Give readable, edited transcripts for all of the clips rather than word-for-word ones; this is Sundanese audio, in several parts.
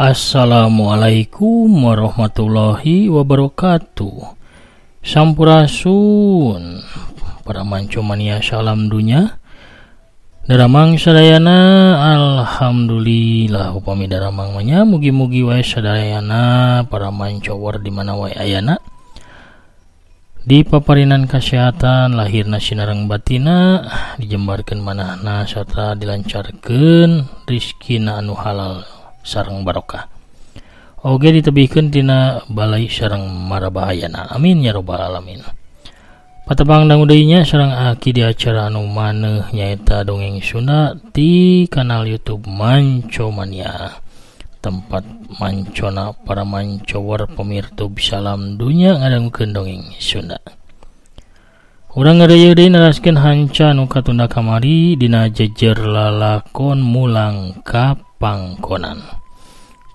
Assalamualaikum warahmatullahi wabarakatuh. Sampurasun para mancomania, salam dunya. Daramang sadayana alhamdulillah upami daramang manya mugi-mugi wae sadayana para mancowar di mana wae ayana di paparinan kesehatan lahirna sinareng batina dijembarkeun manahna sarta dilancarkeun rizkina anu halal sareng barokah. Oge ditebihkeun tina balai sareng marabahayana. Amin ya rabbal alamin. Patebang dangu deui nya sareng aki di acara anu maneuh nyaeta dongeng Sunda ti kanal YouTube Mancomania. Tempat mancona para mancowar pemirsa salam dunya ngadangukeun dongeng Sunda. Urang ngadaya deui naraskeun hanca nu katunda kamari dina jejer lalakon mulang kapangkonan.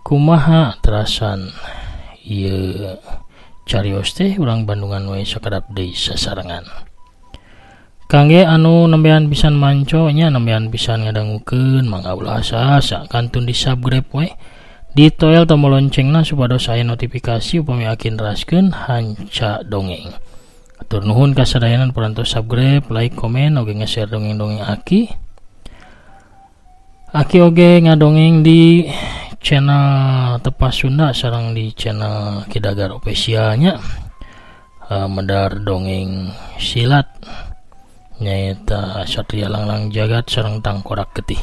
Kumaha terasan ieu carios teh urang Bandungan wae sakadap deui sasarengan. Kangge anu nembean pisan manco nya nembean pisan ngadangukeun mangga ulah asa kantun di subscribe we, ditoel tombol loncengna supados aya notifikasi upami aki neraskeun hanca dongeng. Atur nuhun kasadayanan parantos subscribe, like, komen, oge nge-share dongeng-dongeng aki. Aki oge ngadongeng di channel Tepas Sunda sareng di channel Kidagar Officialnya. Medar dongeng silat nyaeta Satria Langlang Jagat sareng Tangkorak Getih.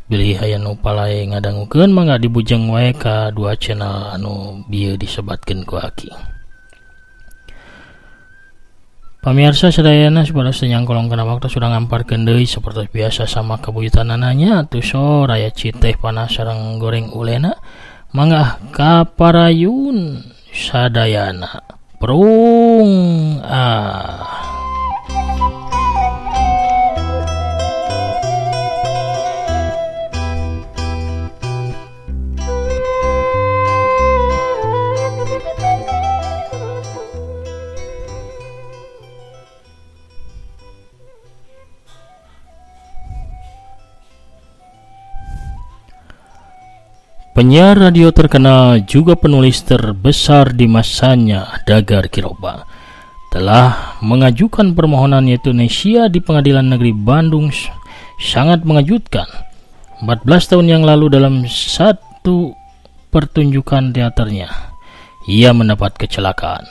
Bilih aya nu palae ngadangukeun mangga dibujeng wae ka dua channel anu bieu disebatkeun ku aki. Pamirsa sadayana supados nyangkolong kana waktu sudah ngamparkeun deui sapertos biasa sama kabuyutanana atuh so raya citeh panas sareng goreng ulena mangga kaparayun sadayana prung Penyiar radio terkenal juga penulis terbesar di masanya, Dagar Kiroba, telah mengajukan permohonan euthanasia di Pengadilan Negeri Bandung. Sangat mengejutkan. 14 tahun yang lalu dalam satu pertunjukan teaternya, ia mendapat kecelakaan.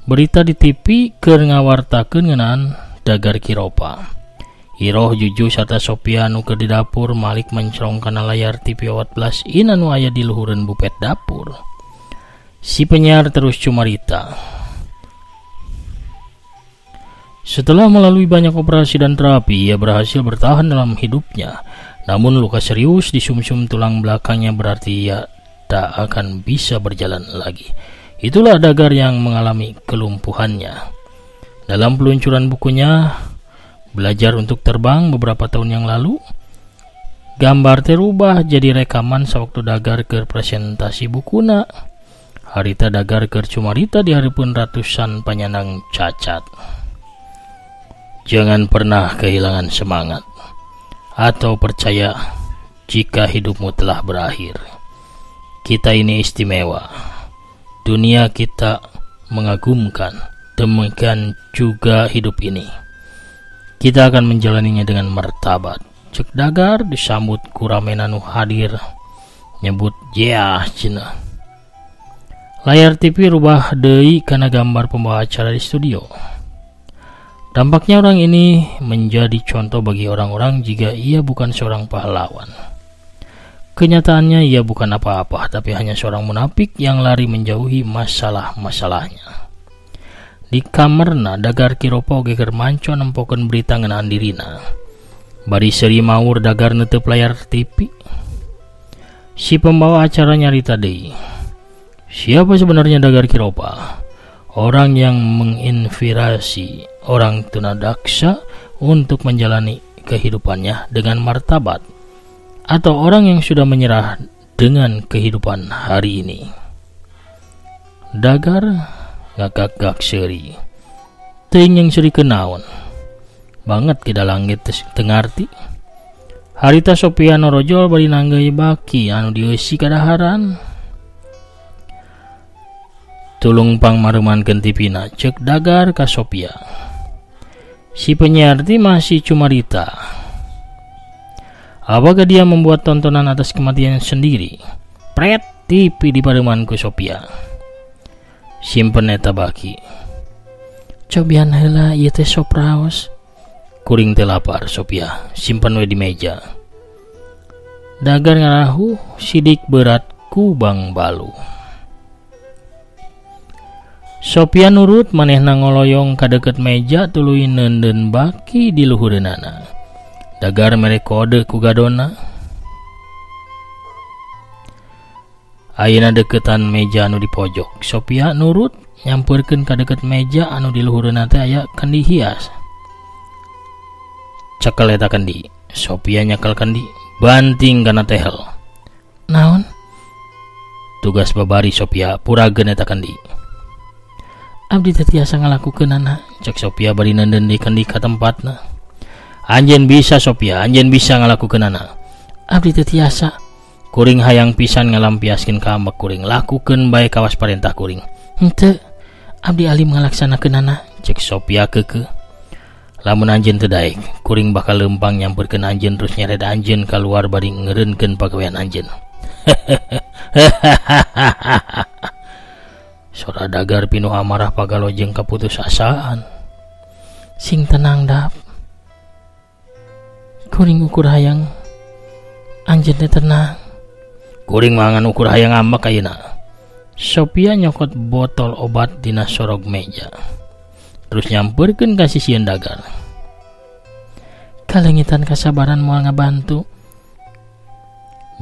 Berita di TV keur ngawartakeun ngeunaan Dagar Kiroba. Iroh Juju sarta Sophia nu keur di dapur Malik mencrong kana layar TV 14 in anu aya di luhureun bupet dapur. Si penyiar terus cumarita. Setelah melalui banyak operasi dan terapi, ia berhasil bertahan dalam hidupnya. Namun luka serius di sumsum tulang belakangnya berarti ia tak akan bisa berjalan lagi. Itulah Dagar yang mengalami kelumpuhannya. Dalam peluncuran bukunya Belajar untuk Terbang beberapa tahun yang lalu, gambar terubah jadi rekaman sewaktu Dagar keur presentasi bukuna. Harita Dagar keur cumarita di hareupeun ratusan panyandang cacat. Jangan pernah kehilangan semangat atau percaya jika hidupmu telah berakhir. Kita ini istimewa. Dunia kita mengagumkan. Demikian juga hidup ini. Kita akan menjalaninya dengan martabat. Cek Dagar disambut kuramena nu hadir nyebut yeah cenah. Layar TV rubah deui kana gambar pembawa acara di studio. Dampaknya orang ini menjadi contoh bagi orang-orang jika ia bukan seorang pahlawan. Kenyataannya ia bukan apa-apa, tapi hanya seorang munafik yang lari menjauhi masalah-masalahnya. Di kamarna Dagar Kiroba oge keur manco nempokeun berita ngeunaan dirina. Bari seuri maur Dagar netep layar TV. Si pembawa acara nyarita deui. Siapa sebenarnya Dagar Kiroba? Orang yang menginspirasi orang tunadaksa untuk menjalani kehidupannya dengan martabat, atau orang yang sudah menyerah dengan kehidupan hari ini. Dagar ngagak seuri teuing yang seuri kenaon banget kita langit tengarti Harita Sophia norojol bari nanggai baki anu dieusi kadaharan. Tulung pangmaremankeun tipina ceuk Dagar ka Sophia. Si penyiar masih cuma Rita. Apakah dia membuat tontonan atas kematian sendiri? Pret, TV diparemanku Sophia. Simpen eta baki. Cobian heula ieu teh sop raos. Kuring teh lapar Sophia, simpen we di meja. Dagar ngarahu sidik berat ku Bang Balu. Sophia nurut manehna ngoloyong ka deket meja tuluy neundeun baki di luhureunana. Dagar mere kode ku gadona. Ayeuna deketan meja anu di pojok. Sophia nurut nyampeurkeun ka deket meja anu di luhureunna teh aya kendi hias. Cekel eta kendi. Sophia nyakel kendi, banting kana tehel. Naon? Tugas babari Sophia purageun eta kendi. Abdi teh tiasa ngalakukeunana, cek Sophia bari neundeun di kendi ka tempatna. Anjeun bisa Sophia, anjeun bisa ngalakukeunana. Abdi teh tiasa. Kuring hayang pisan ngalampiaskeun ka ambek kuring, lakukeun bae kawas parentah kuring. Henteu, abdi alim ngalaksanakeunana, cek Sophia keukeuh. Lamun anjeun teu daek, kuring bakal leumpang nyampeurkeun anjeun terus nyeret anjeun kaluar bari ngeureunkeun pagawean anjeun. Sora Dagar pinuh amarah pagalojeng kaputus asaan. Sing tenang dap. Kuring ukur hayang anjeun teh tenang. Kuring mangan ukur hayang ambak ayeuna. Sophia nyokot botol obat dina sorog meja. Terus nyampeurkeun ka sisieun Dagar. Kalengitan kasabaran moal ngabantu.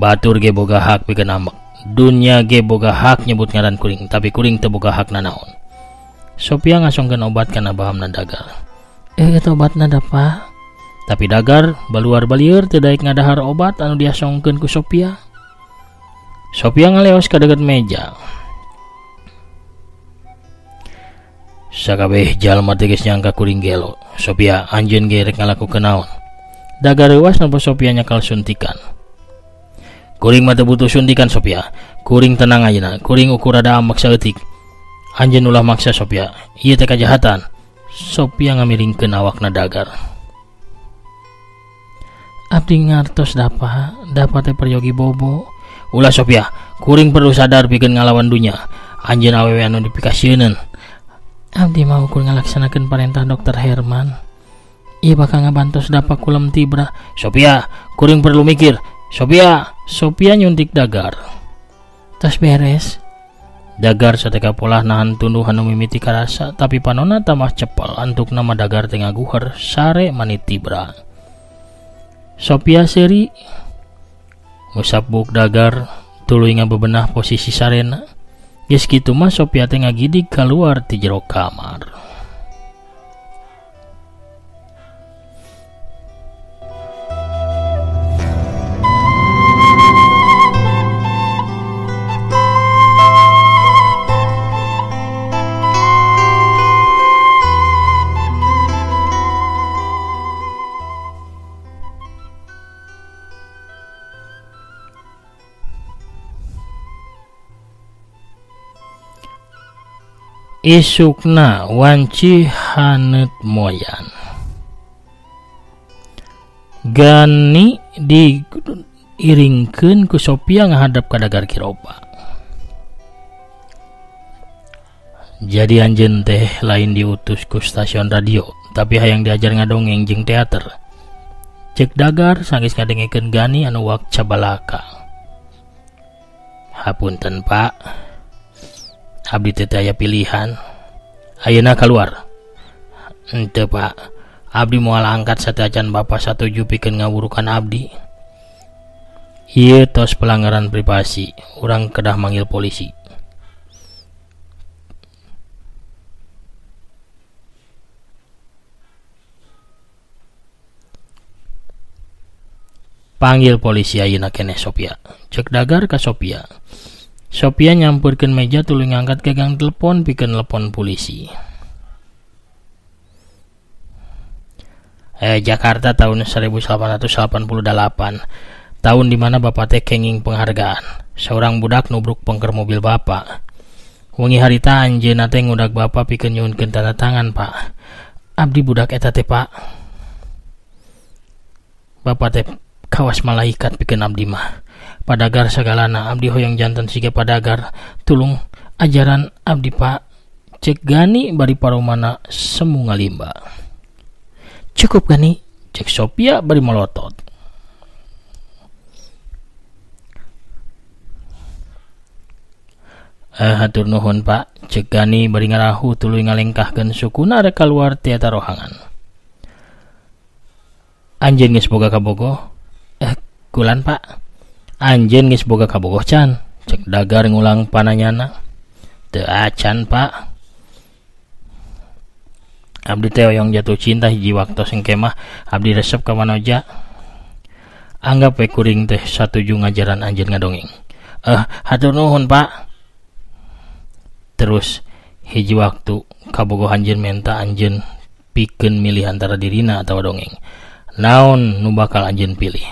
Batur ge boga hak pikeun ambak. Dunya ge boga hak nyebut ngaran kuring, tapi kuring teu boga hak nanaon. Sophia ngasongkeun obat kana bahamna Dagar. Eta obatna da Pak. Tapi Dagar baluar balieur teu daek ngadahar obat anu diasongkeun ku Sophia. Sophia ngaleos ka deket meja. Sakabeh jalma teh geus nyangka kuring gelo. Sophia, anjeun ge rek ngalakukeun naon? Dagar leuwas nampa Sophia nyakal suntikan. Kuring mah teu butuh suntikan Sophia. Kuring tenang ayeuna. Kuring ukur rada ambek saeutik. Anjeun ulah maksa Sophia. Ieu teh kajahatan. Sophia ngamiringkeun awakna Dagar. Abdi ngartos dapat teh peryogi bobo. Ulah Sophia, kuring perlu sadar pikeun ngalawan dunya. Anjeun awewe anu dipikasieun. Abdi mau ukur ngalaksanakeun parentah Dokter Herman. Ieu bakal ngabantos dapat kulem tibra. Sophia, kuring perlu mikir. Sophia nyuntik Dagar. Tas beres. Dagar sateka polah nahan tunduh anu mimiti karasa, tapi panonna tamah cepel antuk nama Dagar teh ngaguher sare manit tibra. Sophia seuri ngusap buk Dagar tuluy ngabebenah posisi sarena. Geus kitu mah Sophia teh ngagidig kaluar ti jero kamar. Isukna wanci haneut moyan. Gani diiringkeun ku Sophia ngahadap ka Dagar Kiroba. Jadi anjeun teh lain diutus ku stasiun radio, tapi hayang diajar ngadongeng jeung teater. Cek Dagar sanggeus ngadengekeun Gani anu wak cabalaka. Hapunten Pak. Abdi teh aya pilihan. Ayeuna kaluar. Henteu Pak. Abdi moal angkat sateacan Bapak satuju pikeun ngawurukan abdi. Ieu tos pelanggaran privasi. Urang kedah manggil polisi. Panggil polisi ayeuna keneh Sophia. Cek Dagar ka Sophia. Sophia nyampeurkeun meja tuluy ngangkat gagang telepon pikeun telepon polisi. Jakarta tahun 1888, tahun dimana bapak teh kenging penghargaan. Seorang budak nubruk pengker mobil bapak. Wengi harita anjeunna teh ngudag bapak pikeun nyuhunkeun tanda tangan, Pak. Abdi budak eta teh, Pak. Bapak teh kawas malaikat pikeun abdi mah. Padagar sagalana abdi hoyong janten siga padagar. Tulung ajaran abdi, Pak. Cek Gani bari paromana semu ngalimba. Cukup Gani, cek Sophia bari melotot. Hatur nuhun Pak, cek Gani bari ngarahu tuluy ngalengkahkeun sukuna rek kaluar ti eta rohangan. Anjeun geus boga kabogoh? Kulan Pak. Anjeun geus boga kabogoh can? Cek Dagar ngulang pananyana. Teu acan Pak. Abdi teh hoyong jatuh cinta hiji waktos engke mah abdi resep ka manoja. Anggap we kuring teh satuju ngajaran anjeun ngadongeng. Hatur nuhun Pak. Terus hiji waktu kabogoh anjeun menta anjeun pikeun milih antara dirina atau dongeng. Naon nu bakal anjeun pilih?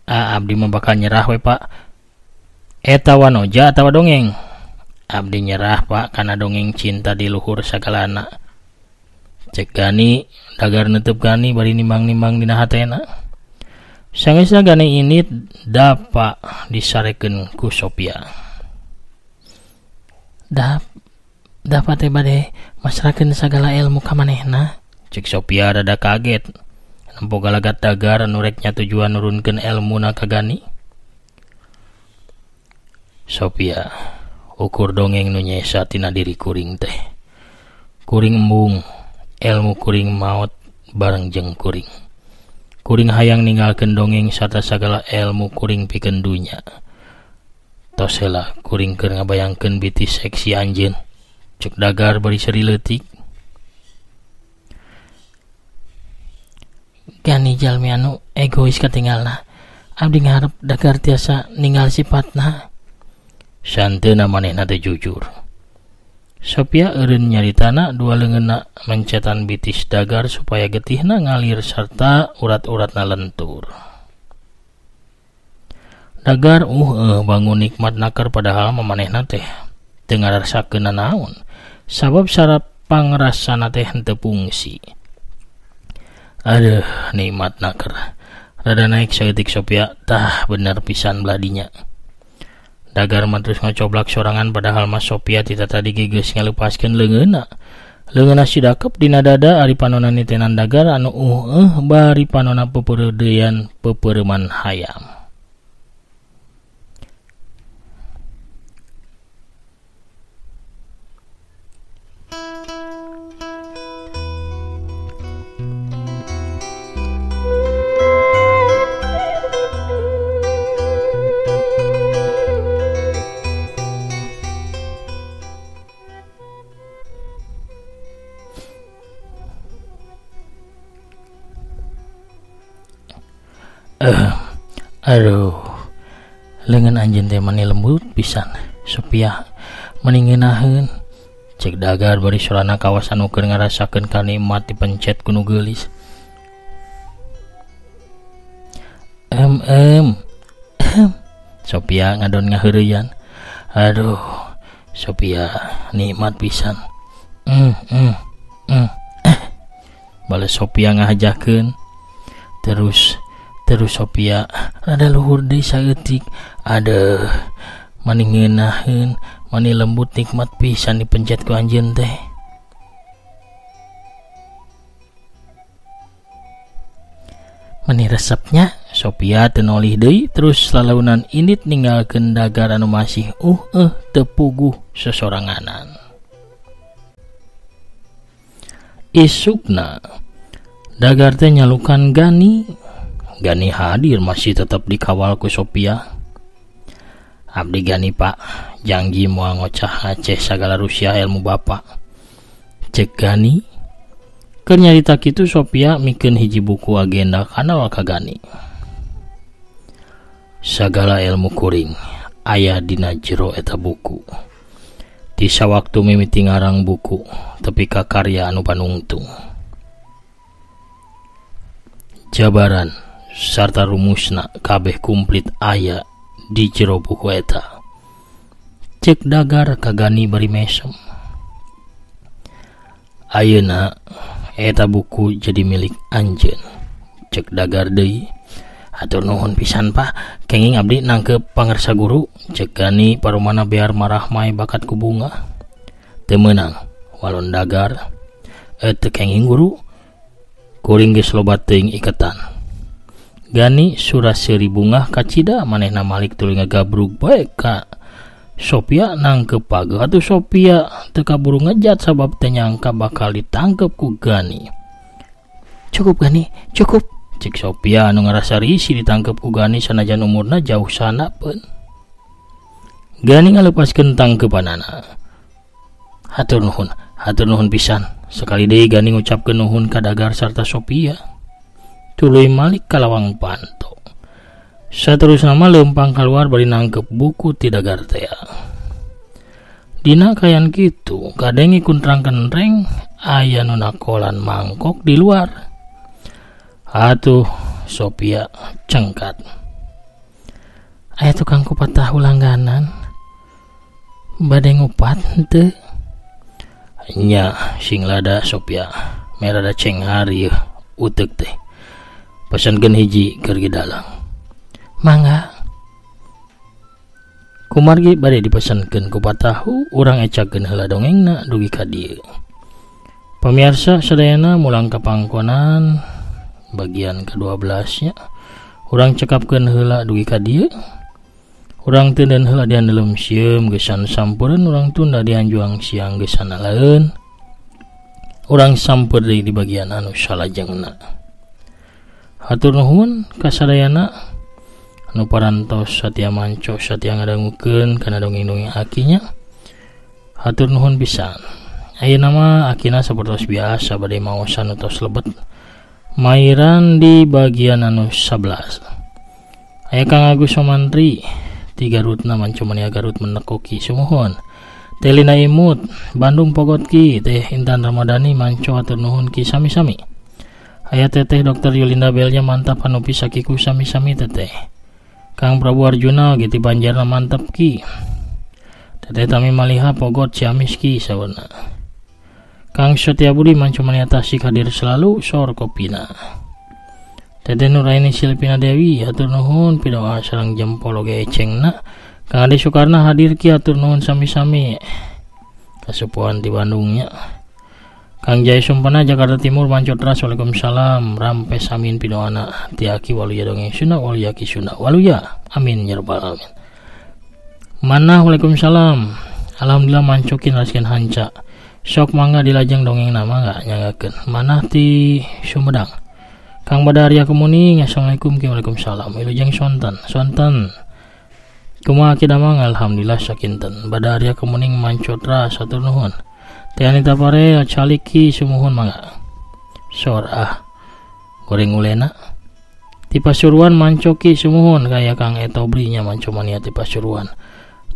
Abdi mah bakal nyerah we Pak. Eta wanoja atawa dongeng? Abdi nyerah Pak kana dongeng cinta di luhur sagalana. Cek Gani, Dagar neuteub Gani bari nimbang-nimbang dina hatena. Sangeusna Gani ini dapat disarekeun ku Sophia. Dapat teh bade masrakeun sagala ilmu ka manehna. Cek Sophia rada kaget. Nempo galagat Dagar anu rek nya tujuan nurunkeun elmuna ka Gani. Sophia, ukur dongeng nu nyesa tina diri kuring teh. Kuring embung, ilmu kuring maot bareng jeung kuring. Kuring hayang ninggalkeun dongeng sarta sagala ilmu kuring pikeun dunya. Tos heula kuring keur ngabayangkeun bitis seksi anjeun. Cek Dagar bari seri leutik. Gani jalmi anu egois katinggalna. Abdi ngarep Dagar tiasa ninggal sifatna. Santeuna manehna teh jujur. Sophia eureun nyaritana dua leungeunna mencetan bitis Dagar supaya getihna ngalir serta urat-uratna lentur. Dagar bangun nikmat nakar padahal manehna teh teu ngarasakeun naon sabab saraf pangrasana teh henteu fungsi. Aduh nikmat nakar. Rada naik saeutik Sophia, tah bener pisan belah dinya. Dagar mah terus ngocoblak sorangan padahal mas Sophia tita tadi geus ngalepaskeun leungeunna. Leungeunna sidakep dina dada ari panonna nitenan Dagar anu bari panonna pepeureudean pepeureman hayam. Aduh, leungeun anjeun teh mani lembut pisan. Sophia mani ngeunaheun. Cek Dagar bari sorana kawas anu keur ngarasakeun kanikmat dipencet ku nu geulis. Sophia ngadon ngaheureuyan. Aduh, Sophia nikmat pisan. Bales Sophia ngahajakeun. Terus Sophia rada luhur deui saeutik. Adeuh, mani ngeunaheun, mani lembut nikmat pisan dipencet ku anjeun teh. Mani resepnya Sophia teu nolih deui terus lalaunan indit ninggalkeun Dagar anu masih teu puguh sesoranganan. Isukna Dagar teh nyalukan Gani hadir masih tetap dikawal ku Sophia. Abdi Gani Pak, janji moal ngocah ngaceh sagala rusia ilmu bapak. Cek Gani, keur nyarita kitu Sophia mikeun hiji buku agenda kana ka Gani. Sagala ilmu kuring aya dina jero eta buku. Ti sawaktu mimiti ngarang buku tepi ka karya anu panungtung. Jabaran sarta rumusna kabeh kumplit aya di jero buku eta. Cek Dagar kagani bari mesem. Ayeuna eta buku jadi milik anjeun. Cek Dagar deui. Atur nuhun pisan Pak, kenging abdi nangkep pangarsa guru. Cek Gani parumana bear marah mai bakat ku bunga. Teu meunang walon Dagar. Teu kenging guru. Kuring geus loba teuing iketan. Gani surah seuri bunga kacida manehna malik tuluy ngagabrug bae ka Sophia nangkep pageuh atuh Sophia teu kaburu ngejat sabab teu nyangka bakal ditangkep ku Gani. Cukup Gani, cukup. Cek Sophia anu ngarasa risih ditangkep ku Gani sanajan umurna jauh sanapeun. Gani ngalepaskeun tangkepanana. Hatur nuhun pisan. Sekali deui Gani ngucapkeun nuhun ka Dagar sarta Sophia. Tuluy malik ka lawang panto. Saterusna mah leumpang kaluar bari nangkep buku ti Dagar teh. Dina kayan kitu, kadeng ikuntrangkeun reng aya nu nakolan mangkok di luar. Atuh Sophia cengkat. Aya tukang kupat tahu langganan. Bade ngupat henteu? Nya sing lada Sophia. Merada cenghar ieu uteuk teh. Pesankeun hiji keur gidalang. Mangga. Kumargi bade dipesankeun kupat tahu, urang ecakeun heula dongengna dugi ka dieu. Pamirsa sadayana mulang ka pangkonan bagian ke-12 nya. Urang cekapkeun heula dugi ka dieu. Urang teunan heula di handelem sieum geusan sampureun, urang tunda di hanjuang siang geusan laeun. Urang sampeur deui di bagian anu salajengna. Hatur nuhun ka sadayana anu parantos satia manco satia ngadangukeun kana dongeng-dongeng akinya. Hatur nuhun pisan. Ayeuna mah akina sapertos biasa bade maosan tos lebet. Mairan di bagian anu 11. Aya Kang Agus Somantri ti Garutna manco mania Garut menekoki sumuhun. Teh Lina Imut Bandung Pogotki Teh Intan Ramadhani manco atur nuhun ki sami-sami. Aya Teteh Dr. Yulinda Belnya mantap anu pisakiku sami-sami teteh. Kang Prabu Arjuna giti Banjarna mantap ki. Teteh Tami Maliha Pogot Ciamis ki saweuna. Kang Setia Budi mancu mania tasik hadir selalu sor kopina. Teteh Nuraini Silvina Dewi atur nuhun pidoa sareng jempol oge ecengna. Kang Ade Soekarna hadir ki atur nuhun sami-sami. Kasupuan di Bandungnya. Kang Jaya Sumpana Jakarta Timur mancot ras waalaikumsalam rampes amin pidoana tiaki waluya dongeng Sunda waluyaki Sunda waluya amin ya rabbal alamin. Manah waalaikumsalam. Alhamdulillah mancokin raskeun hanca. Sok mangga dilajeng dongeng nama nggak nyanggakeun. Manah ti Sumedang. Kang Badaria Kemuning assalamualaikum waalaikumsalam. Wilujeng sonten. Kumaha kidamang alhamdulillah sakinten. Badaria Kemuning mancot ras atur nuhun. Teh Anita Pare caliki sumuhun mangga. Sor goreng ulena. Ti Pasuruan mancoki sumuhun kaya Kang Etobri nya manco mania ti Pasuruan.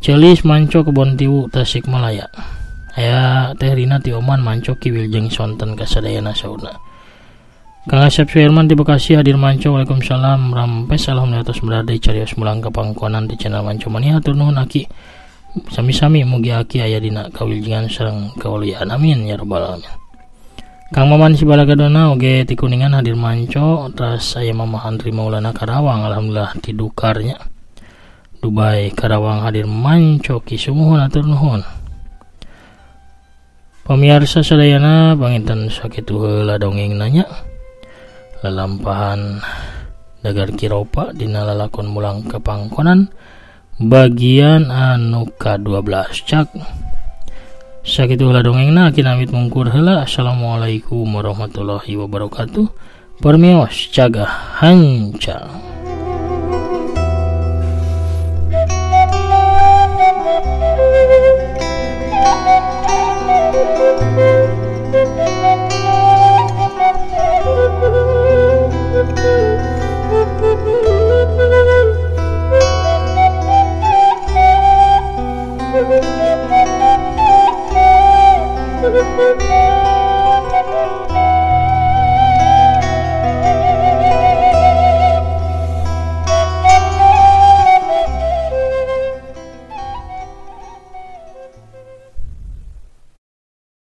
Celis manco Kebon Tiwu Tasikmalaya. Aya Teh Rina ti Oman mancoki wilujeng sonten kasadayana sauna. Kang Asep Suherman di Bekasi hadir manco waalaikumsalam rampes alhamdulillah tos berada carios mulang ka pangkonan di channel manco mania hatur nuhun aki. Sami-sami mugi aki aya dina kawilujengan sareng kawaluyaan amin ya rabbal alamin. Kang Maman Sibalagadona oge ti Kuningan hadir manco terus aya Mama Andri Maulana Karawang alhamdulillah ti Dukarnya. Dubai Karawang hadir manco ki sumuhun atur nuhun. Pamirsa sadayana panginten sakitu heula dongeng nanya. Lalampahan Dagar Kiropa dina lalakon mulang ka pangkonan bagian anu ka-12 cak. Sakitu heula dongengna kinamit mungkur heula. Assalamualaikum warahmatullahi wabarakatuh. Permios jaga hanca.